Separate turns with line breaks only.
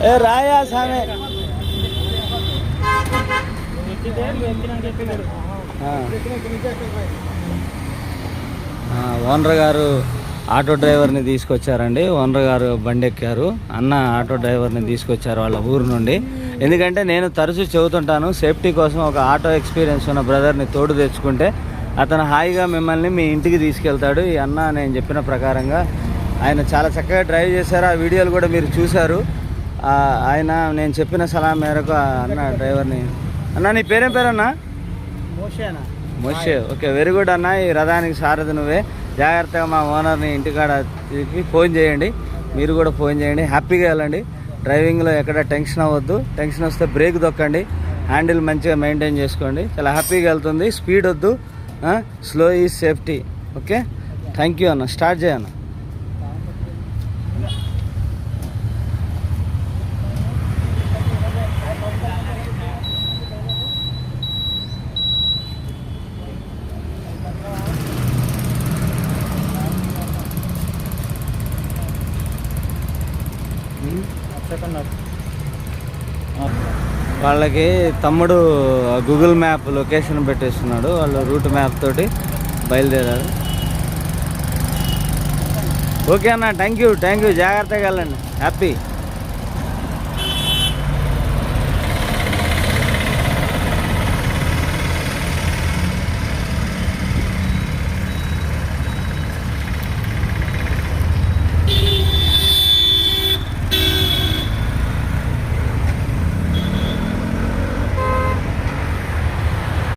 ఏ రాయా సామె ఓనర్ గారు ఆటో డ్రైవర్ని తీసుకొచ్చారండి. ఓనర్ గారు బండి ఎక్కారు. అన్న ఆటో డ్రైవర్ని తీసుకొచ్చారు వాళ్ళ ఊరు నుండి. ఎందుకంటే నేను తరచూ చెబుతుంటాను, సేఫ్టీ కోసం ఒక ఆటో ఎక్స్పీరియన్స్ ఉన్న బ్రదర్ని తోడు తెచ్చుకుంటే అతను హాయిగా మిమ్మల్ని మీ ఇంటికి తీసుకెళ్తాడు. ఈ అన్న నేను చెప్పిన ప్రకారంగా ఆయన చాలా చక్కగా డ్రైవ్ చేశారు. ఆ వీడియోలు కూడా మీరు చూశారు. ఆయన నేను చెప్పిన సలహా మేరకు అన్న డ్రైవర్ని. అన్న నీ పేరేం పేరన్నా? మోషే. ఓకే, వెరీ గుడ్ అన్న. ఈ రథానికి సారథి నువ్వే. జాగ్రత్తగా మా ఓనర్ని ఇంటికాడ ఫోన్ చేయండి. మీరు కూడా ఫోన్ చేయండి. హ్యాపీగా వెళ్ళండి. డ్రైవింగ్లో ఎక్కడ టెన్షన్ అవ్వద్దు. టెన్షన్ వస్తే బ్రేక్ దొక్కండి. హ్యాండిల్ మంచిగా మెయింటైన్ చేసుకోండి. చాలా హ్యాపీగా వెళ్తుంది. స్పీడ్ వద్దు. Slow is safety. Okay, thank you అన్న. స్టార్ట్ చేయన్న. వాళ్ళకి తమ్ముడు గూగుల్ మ్యాప్ లొకేషన్ పెట్టేస్తున్నాడు. వాళ్ళు రూట్ మ్యాప్ తోటి బయలుదేరారు. ఓకే అన్న, థ్యాంక్ యూ. జాగ్రత్తగా వెళ్ళండి. హ్యాపీ.